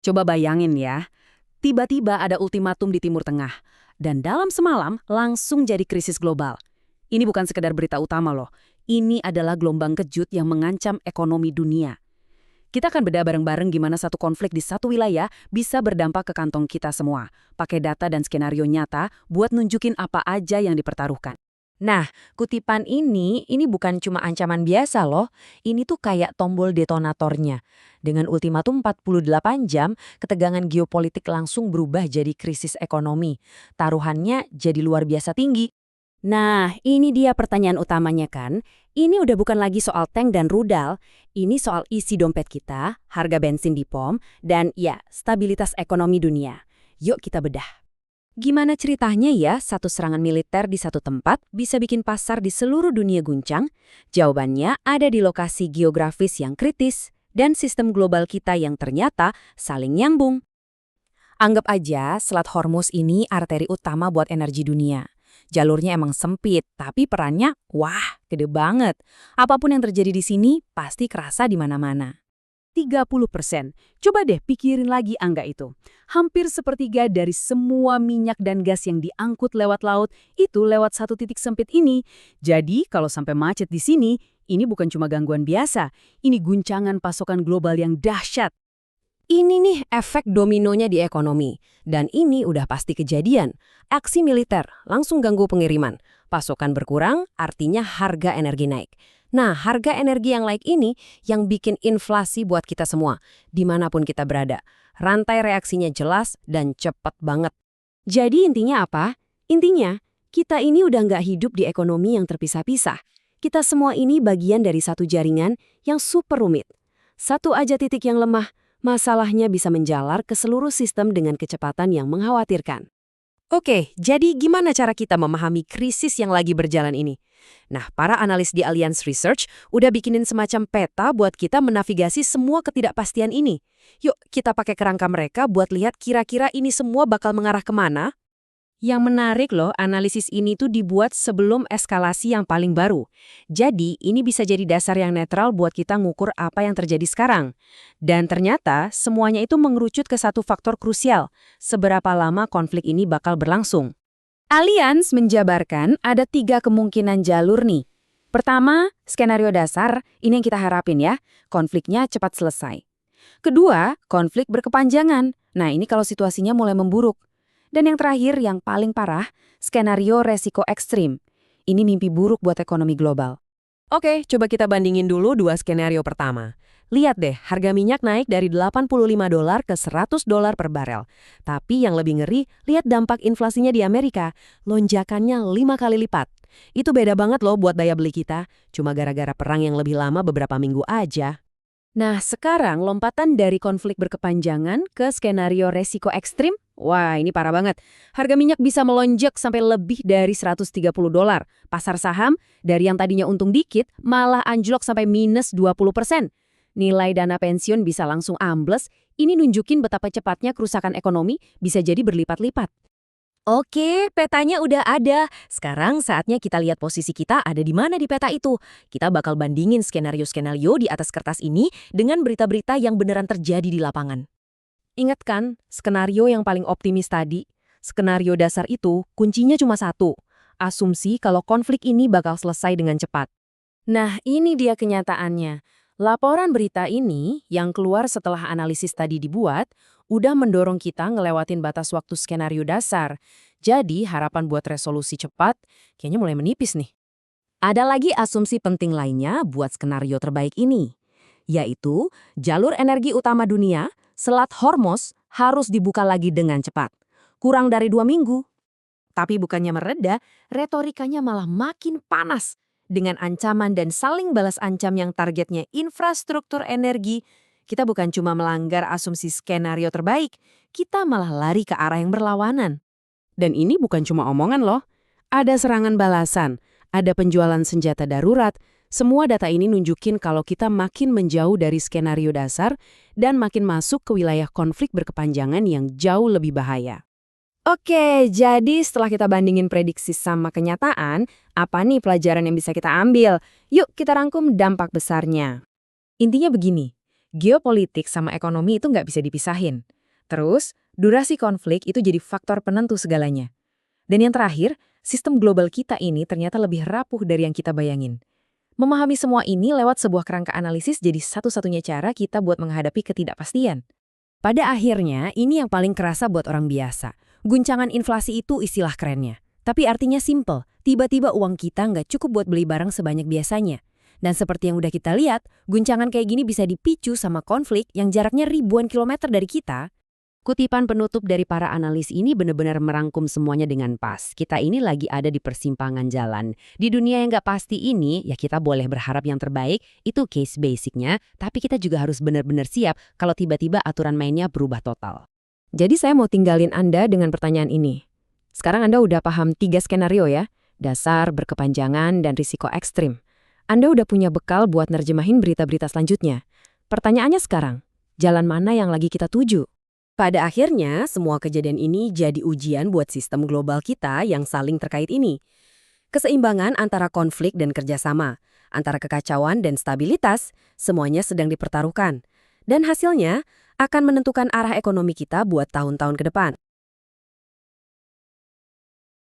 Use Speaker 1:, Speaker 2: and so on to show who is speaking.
Speaker 1: Coba bayangin ya, tiba-tiba ada ultimatum di Timur Tengah, dan dalam semalam langsung jadi krisis global. Ini bukan sekedar berita utama loh, ini adalah gelombang kejut yang mengancam ekonomi dunia. Kita akan bedah bareng-bareng gimana satu konflik di satu wilayah bisa berdampak ke kantong kita semua, pakai data dan skenario nyata buat nunjukin apa aja yang dipertaruhkan.
Speaker 2: Nah, kutipan ini bukan cuma ancaman biasa loh. Ini tuh kayak tombol detonatornya. Dengan ultimatum 48 jam, ketegangan geopolitik langsung berubah jadi krisis ekonomi. Taruhannya jadi luar biasa tinggi.
Speaker 3: Nah, ini dia pertanyaan utamanya kan. Ini udah bukan lagi soal tank dan rudal, ini soal isi dompet kita, harga bensin di pom, dan ya, stabilitas ekonomi dunia. Yuk kita bedah.
Speaker 2: Gimana ceritanya ya satu serangan militer di satu tempat bisa bikin pasar di seluruh dunia guncang? Jawabannya ada di lokasi geografis yang kritis dan sistem global kita yang ternyata saling nyambung. Anggap aja Selat Hormuz ini arteri utama buat energi dunia. Jalurnya emang sempit, tapi perannya, wah, gede banget. Apapun yang terjadi di sini pasti kerasa di mana-mana.
Speaker 1: 30%. Coba deh pikirin lagi angka itu. Hampir sepertiga dari semua minyak dan gas yang diangkut lewat laut itu lewat satu titik sempit ini. Jadi kalau sampai macet di sini, ini bukan cuma gangguan biasa. Ini guncangan pasokan global yang dahsyat.
Speaker 2: Ini nih efek dominonya di ekonomi. Dan ini udah pasti kejadian. Aksi militer langsung ganggu pengiriman. Pasokan berkurang, artinya harga energi naik. Nah, harga energi yang naik ini yang bikin inflasi buat kita semua, dimanapun kita berada. Rantai reaksinya jelas dan cepat banget. Jadi intinya apa? Intinya, kita ini udah nggak hidup di ekonomi yang terpisah-pisah. Kita semua ini bagian dari satu jaringan yang super rumit. Satu aja titik yang lemah, masalahnya bisa menjalar ke seluruh sistem dengan kecepatan yang mengkhawatirkan. Oke, jadi gimana cara kita memahami krisis yang lagi berjalan ini? Nah, para analis di Allianz Research udah bikinin semacam peta buat kita menavigasi semua ketidakpastian ini. Yuk, kita pakai kerangka mereka buat lihat kira-kira ini semua bakal mengarah kemana. Yang menarik loh, analisis ini tuh dibuat sebelum eskalasi yang paling baru. Jadi, ini bisa jadi dasar yang netral buat kita ngukur apa yang terjadi sekarang. Dan ternyata, semuanya itu mengerucut ke satu faktor krusial, seberapa lama konflik ini bakal berlangsung. Allianz menjabarkan ada 3 kemungkinan jalur nih. Pertama, skenario dasar, ini yang kita harapin ya, konfliknya cepat selesai. Kedua, konflik berkepanjangan. Nah, ini kalau situasinya mulai memburuk. Dan yang terakhir, yang paling parah, skenario resiko ekstrim. Ini mimpi buruk buat ekonomi global. Oke, coba kita bandingin dulu 2 skenario pertama. Lihat deh, harga minyak naik dari $85 ke $100 per barel. Tapi yang lebih ngeri, lihat dampak inflasinya di Amerika. Lonjakannya 5 kali lipat. Itu beda banget loh buat daya beli kita. Cuma gara-gara perang yang lebih lama beberapa minggu aja. Nah, sekarang lompatan dari konflik berkepanjangan ke skenario resiko ekstrim, wah ini parah banget. Harga minyak bisa melonjak sampai lebih dari $130. Pasar saham, dari yang tadinya untung dikit, malah anjlok sampai minus 20%. Nilai dana pensiun bisa langsung ambles, ini nunjukin betapa cepatnya kerusakan ekonomi bisa jadi berlipat-lipat. Oke, petanya udah ada. Sekarang saatnya kita lihat posisi kita ada di mana di peta itu. Kita bakal bandingin skenario-skenario di atas kertas ini dengan berita-berita yang beneran terjadi di lapangan. Ingat kan, skenario yang paling optimis tadi? Skenario dasar itu kuncinya cuma satu. Asumsi kalau konflik ini bakal selesai dengan cepat. Nah, ini dia kenyataannya. Laporan berita ini yang keluar setelah analisis tadi dibuat, udah mendorong kita ngelewatin batas waktu skenario dasar. Jadi harapan buat resolusi cepat kayaknya mulai menipis nih. Ada lagi asumsi penting lainnya buat skenario terbaik ini, yaitu jalur energi utama dunia, Selat Hormuz, harus dibuka lagi dengan cepat. Kurang dari 2 minggu. Tapi bukannya mereda, retorikanya malah makin panas. Dengan ancaman dan saling balas ancam yang targetnya infrastruktur energi, kita bukan cuma melanggar asumsi skenario terbaik, kita malah lari ke arah yang berlawanan. Dan ini bukan cuma omongan loh. Ada serangan balasan, ada penjualan senjata darurat. Semua data ini nunjukin kalau kita makin menjauh dari skenario dasar dan makin masuk ke wilayah konflik berkepanjangan yang jauh lebih bahaya. Oke, jadi setelah kita bandingin prediksi sama kenyataan, apa nih pelajaran yang bisa kita ambil? Yuk kita rangkum dampak besarnya. Intinya begini,
Speaker 4: Geopolitik sama ekonomi itu nggak bisa dipisahin. Terus, durasi konflik itu jadi faktor penentu segalanya. Dan yang terakhir, sistem global kita ini ternyata lebih rapuh dari yang kita bayangin. Memahami semua ini lewat sebuah kerangka analisis jadi satu-satunya cara kita buat menghadapi ketidakpastian.
Speaker 2: Pada akhirnya, ini yang paling kerasa buat orang biasa. Guncangan inflasi itu istilah kerennya. Tapi artinya simple, tiba-tiba uang kita nggak cukup buat beli barang sebanyak biasanya. Dan seperti yang udah kita lihat, guncangan kayak gini bisa dipicu sama konflik yang jaraknya ribuan kilometer dari kita. Kutipan penutup dari para analis ini benar-benar merangkum semuanya dengan pas. Kita ini lagi ada di persimpangan jalan. Di dunia yang nggak pasti ini, ya kita boleh berharap yang terbaik, itu case basicnya, tapi kita juga harus benar-benar siap kalau tiba-tiba aturan mainnya berubah total. Jadi saya mau tinggalin Anda dengan pertanyaan ini. Sekarang Anda udah paham 3 skenario ya, dasar, berkepanjangan, dan risiko ekstrim. Anda udah punya bekal buat nerjemahin berita-berita selanjutnya. Pertanyaannya sekarang, jalan mana yang lagi kita tuju? Pada akhirnya, semua kejadian ini jadi ujian buat sistem global kita yang saling terkait ini. Keseimbangan antara konflik dan kerjasama, antara kekacauan dan stabilitas, semuanya sedang dipertaruhkan. Dan hasilnya akan menentukan arah ekonomi kita buat tahun-tahun ke depan.